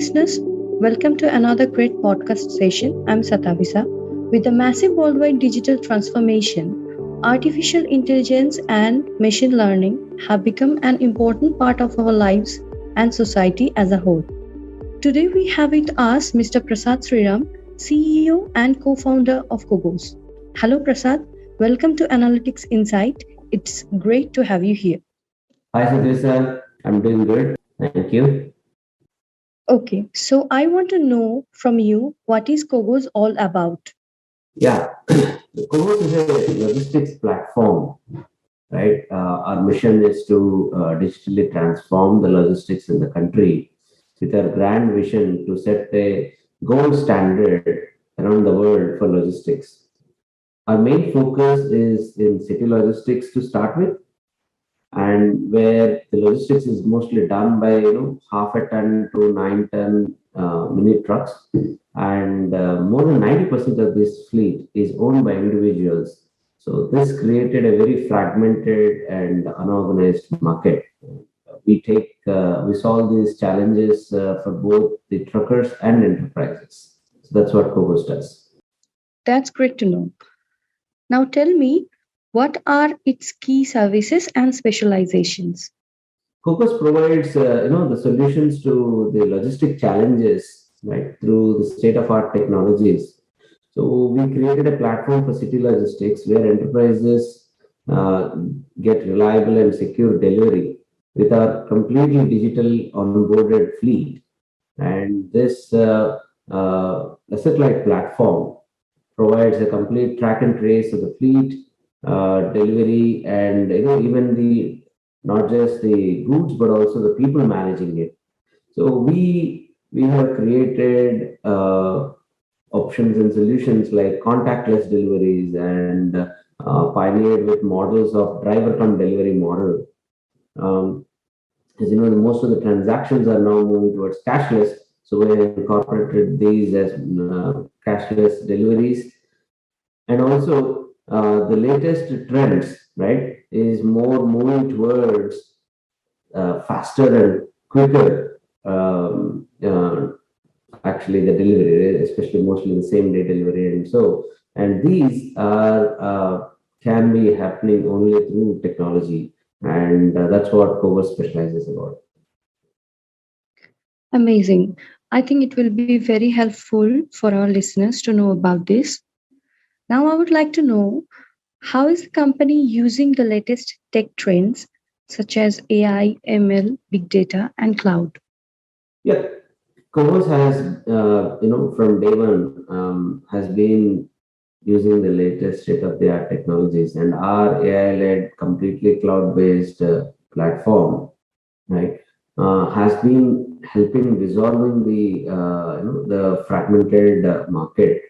listeners, welcome to another great podcast session. I'm Satavisa. With the massive worldwide digital transformation, artificial intelligence and machine learning have become an important part of our lives and society as a whole. Today we have with us Mr. Prasad Sreeram, CEO and co-founder of COGOS. Hello Prasad, welcome to Analytics Insight. It's great to have you here. Hi, Satavisa. I'm doing good. Thank you. Okay, so I want to know from you what is COGOS all about? Yeah, the Co-Founder is a logistics platform, right? Our mission is to digitally transform the logistics in the country with our grand vision to set a gold standard around the world for logistics. Our main focus is in city logistics to start with, and where the logistics is mostly done by half a ton to 9 ton mini trucks, and more than 90% of this fleet is owned by individuals. So this created a very fragmented and unorganized market. We solve these challenges for both the truckers and enterprises. So that's what Cobos does. That's great to know. Now tell me, what are its key services and specializations? Cocos provides, the solutions to the logistic challenges, right, through the state-of-art technologies. So we created a platform for city logistics where enterprises uh, get reliable and secure delivery with our completely digital onboarded fleet. And this asset-light platform provides a complete track and trace of the fleet, delivery, and even the not just the goods but also the people managing it. So we have created options and solutions like contactless deliveries and pioneered with models of driver come delivery model. Um, as you know, most of the transactions are now moving towards cashless. So we have incorporated these as cashless deliveries, and also the latest trends, right, is more moving towards faster and quicker. Actually, the delivery, right? Especially mostly the same day delivery, and these are can be happening only through technology, and that's what Cover specializes about. Amazing. I think it will be very helpful for our listeners to know about this. Now, I would like to know how is the company using the latest tech trends such as AI, ML, big data, and cloud? Yeah, Covers has, from day one, has been using the latest state-of-the-art technologies, and our AI-led, completely cloud-based platform, right, has been helping resolving the fragmented market,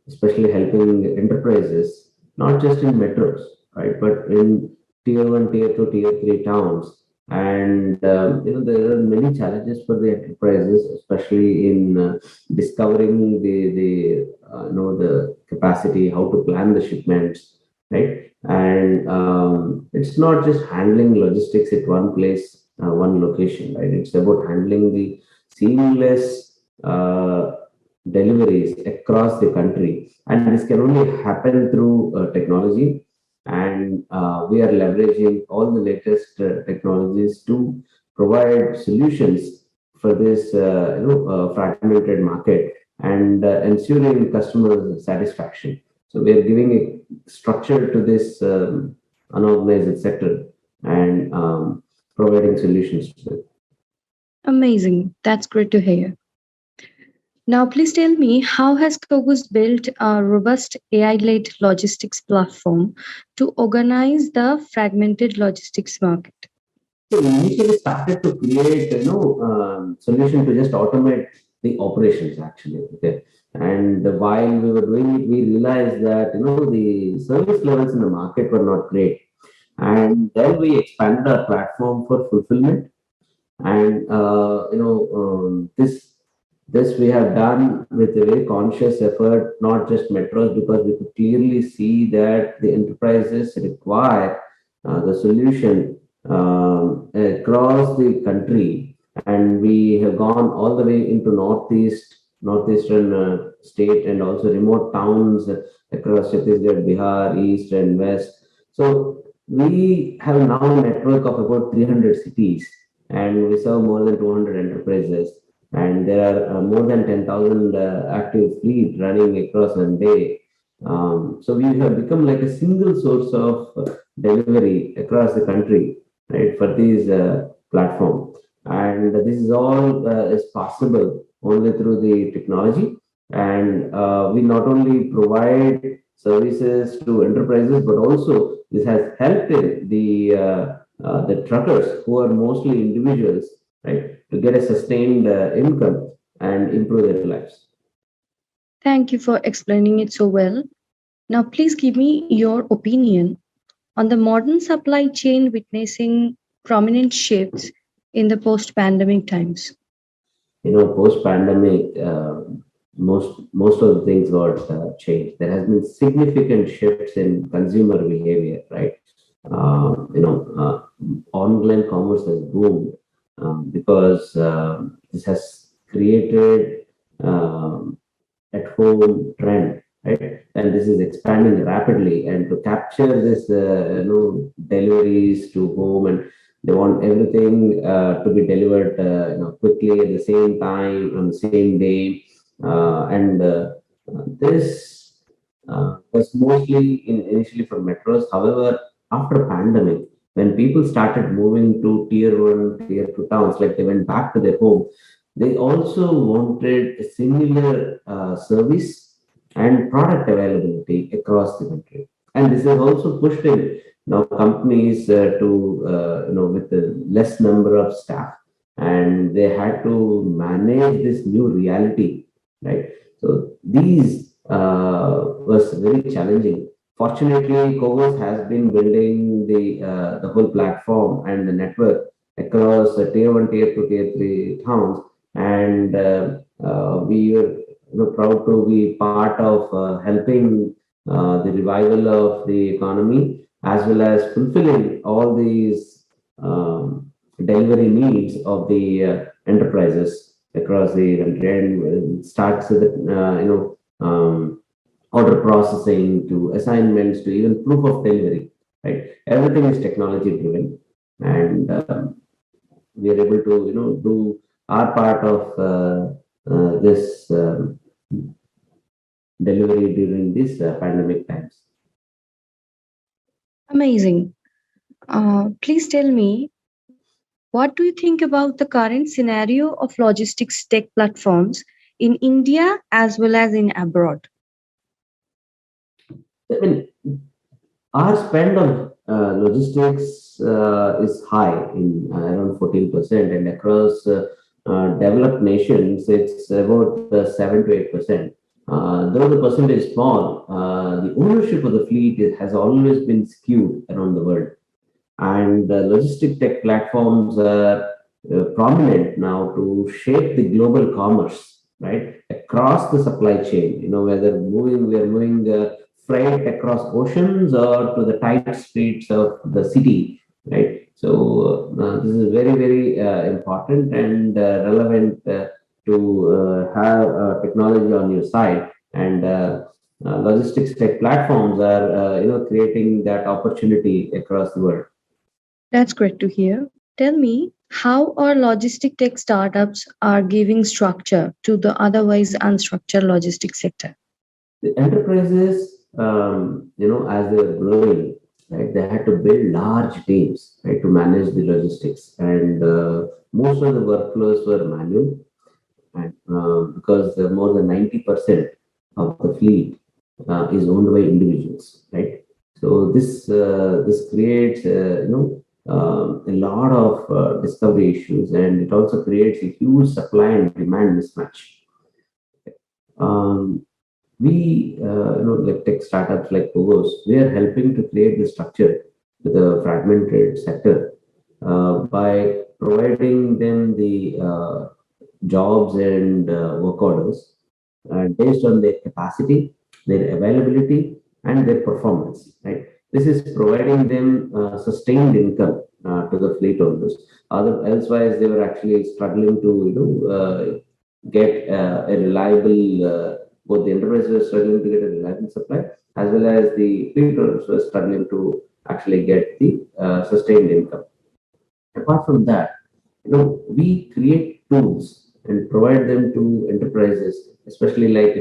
especially helping enterprises, not just in metros, right, but in tier one, tier two, tier three towns. And there are many challenges for the enterprises, especially in discovering the capacity, how to plan the shipments, right? And it's not just handling logistics at one place, one location, right? It's about handling the seamless deliveries across the country, and this can only happen through technology. And we are leveraging all the latest technologies to provide solutions for this fragmented market, and ensuring customer satisfaction. So we are giving a structure to this unorganized sector, and providing solutions to it. Amazing. That's great to hear. Now, please tell me how has Kogos built a robust AI-led logistics platform to organize the fragmented logistics market? So we initially started to create, solution to just automate the operations actually. Okay. And while we were doing it, we realized that the service levels in the market were not great. And then we expanded our platform for fulfillment, and this we have done with a very conscious effort, not just metros, because we could clearly see that the enterprises require the solution across the country, and we have gone all the way into northeastern state, and also remote towns across Chhattisgarh, Bihar, east and west. So we have now a network of about 300 cities, and we serve more than 200 enterprises, and there are more than 10,000 active fleet running across a day. So we have become like a single source of delivery across the country, right, for these platforms. And this is all is possible only through the technology. And we not only provide services to enterprises, but also this has helped the truckers, who are mostly individuals, right, to get a sustained income and improve their lives. Thank you for explaining it so well. Now, please give me your opinion on the modern supply chain witnessing prominent shifts in the post pandemic times. Post pandemic, most of the things got changed. There has been significant shifts in consumer behavior, right? Online commerce has boomed because this has created at home trend, right? And this is expanding rapidly. And to capture this, deliveries to home, and they want everything to be delivered, quickly at the same time on the same day. And this was mostly initially for metros. However, after pandemic, when people started moving to tier one, tier two towns, like they went back to their home, they also wanted a similar service and product availability across the country. And this has also pushed in now companies to, with a less number of staff, and they had to manage this new reality, right? So these was very challenging. Fortunately, COGOS has been building the whole platform and the network across tier one, tier two, tier three towns, and we were proud to be part of helping the revival of the economy, as well as fulfilling all these delivery needs of the enterprises across the country. And it starts with order processing to assignments to even proof of delivery, right? Everything is technology driven, and we are able to do our part of this delivery during these pandemic times. Amazing. Please tell me, what do you think about the current scenario of logistics tech platforms in India as well as in abroad? I mean, our spend on logistics is high in around 14%, and across developed nations, it's about 7 to 8%. Though the percentage is small, the ownership of the fleet has always been skewed around the world. And logistic tech platforms are prominent now to shape the global commerce, right, across the supply chain. Whether we are moving freight across oceans or to the tight streets of the city, right? So this is very, very important and relevant to have technology on your side. And logistics tech platforms are, creating that opportunity across the world. That's great to hear. Tell me how our logistic tech startups are giving structure to the otherwise unstructured logistics sector. The enterprises, as they were growing, right, they had to build large teams, right, to manage the logistics, and most of the workflows were manual, and because more than 90% of the fleet is owned by individuals, right? So this creates a lot of discovery issues, and it also creates a huge supply and demand mismatch. Um, we, like tech startups like COGOS, we are helping to create the structure to the fragmented sector by providing them the jobs and work orders based on their capacity, their availability, and their performance. Right. This is providing them sustained income to the fleet owners. Elsewise, they were actually struggling to get a reliable. Both the enterprises were struggling to get a reliable supply, as well as the fleet owners were struggling to actually get the sustained income. Apart from that, we create tools and provide them to enterprises, especially like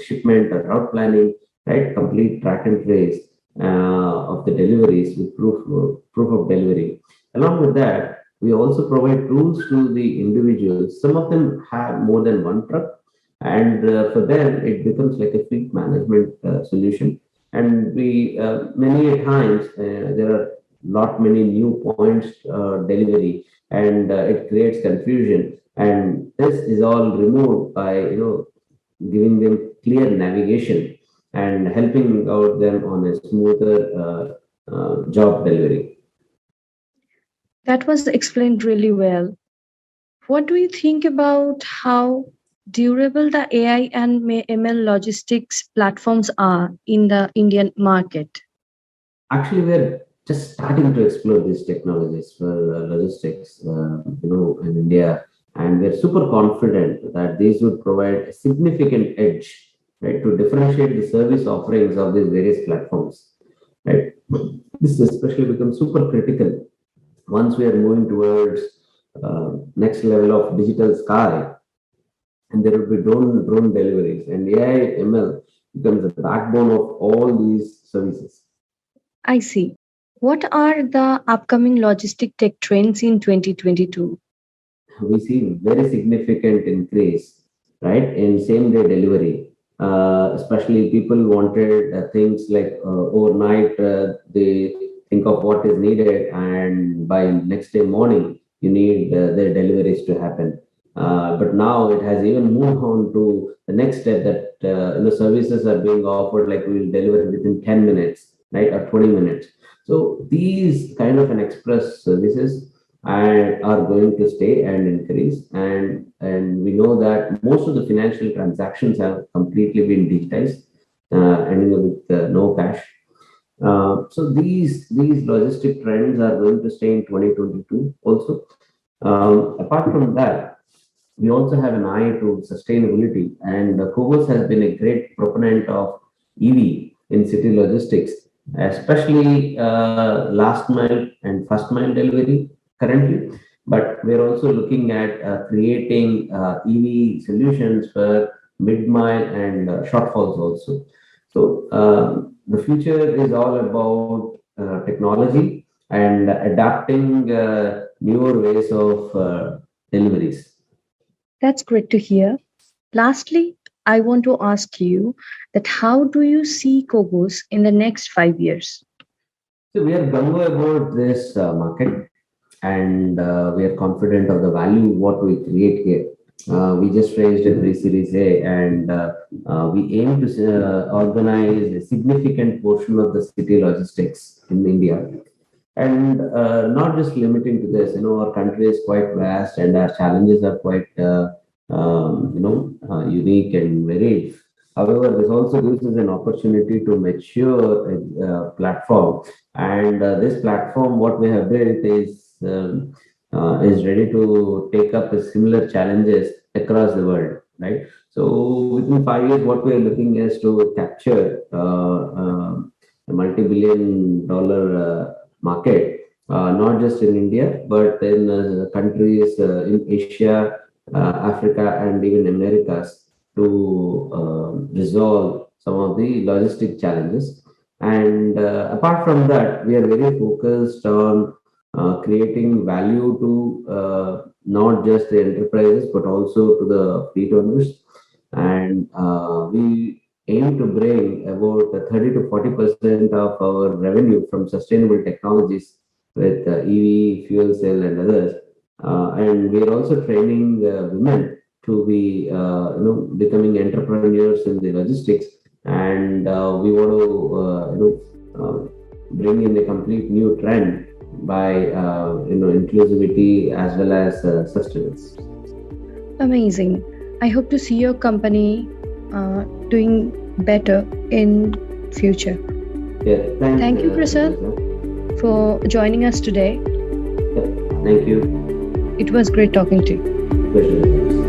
shipment or route planning, right? Complete track and trace of the deliveries with proof of delivery. Along with that, we also provide tools to the individuals. Some of them have more than one truck, and for them it becomes like a fleet management solution. And we many a times there are not many new points delivery, and it creates confusion. And this is all removed by giving them clear navigation and helping out them on a smoother job delivery. That was explained really well. What do you think about how durable the AI and ML logistics platforms are in the Indian market? Actually, we're just starting to explore these technologies for logistics, in India, and we're super confident that these would provide a significant edge, right, to differentiate the service offerings of these various platforms, right. This especially becomes super critical once we are moving towards next level of digital sky, and there will be drone deliveries, and AI ML becomes the backbone of all these services. I see. What are the upcoming logistic tech trends in 2022? We see very significant increase, right, in same day delivery. Especially people wanted things like overnight. They think of what is needed, and by next day morning, you need the deliveries to happen. But now it has even moved on to the next step that services are being offered, like we will deliver within 10 minutes, right, or 20 minutes. So these kind of an express services and are going to stay and increase, and we know that most of the financial transactions have completely been digitized, ending up with no cash. So these logistic trends are going to stay in 2022 also. Apart from that, we also have an eye to sustainability, and COGOS has been a great proponent of EV in city logistics, especially last mile and first mile delivery currently. But we're also looking at creating EV solutions for mid mile and shortfalls also. So the future is all about technology and adapting newer ways of deliveries. That's great to hear. Lastly, I want to ask you that how do you see Kogos in the next 5 years? So we are gung about this market, and we are confident of the value what we create here. We just raised a pre-series A, and we aim to organize a significant portion of the city logistics in India. And not just limiting to this, our country is quite vast, and our challenges are quite, unique and varied. However, this also gives us an opportunity to mature a platform, and this platform, what we have built, is ready to take up the similar challenges across the world, right? So within 5 years, what we are looking is to capture a multi-billion dollar market, not just in India, but in countries in Asia, Africa, and even Americas, to resolve some of the logistic challenges. And apart from that, we are very focused on creating value to not just the enterprises, but also to the fleet owners. And we aim to bring about 30 to 40% of our revenue from sustainable technologies with EV, fuel cell, and others. And we are also training women to be, becoming entrepreneurs in the logistics. And we want to, bring in a complete new trend by, inclusivity as well as sustenance. Amazing. I hope to see your company doing better in future. Yeah, thanks. Thank you, Prasad, Satavisa. for joining us today. Thank you. It was great talking to you. Pleasure is ours.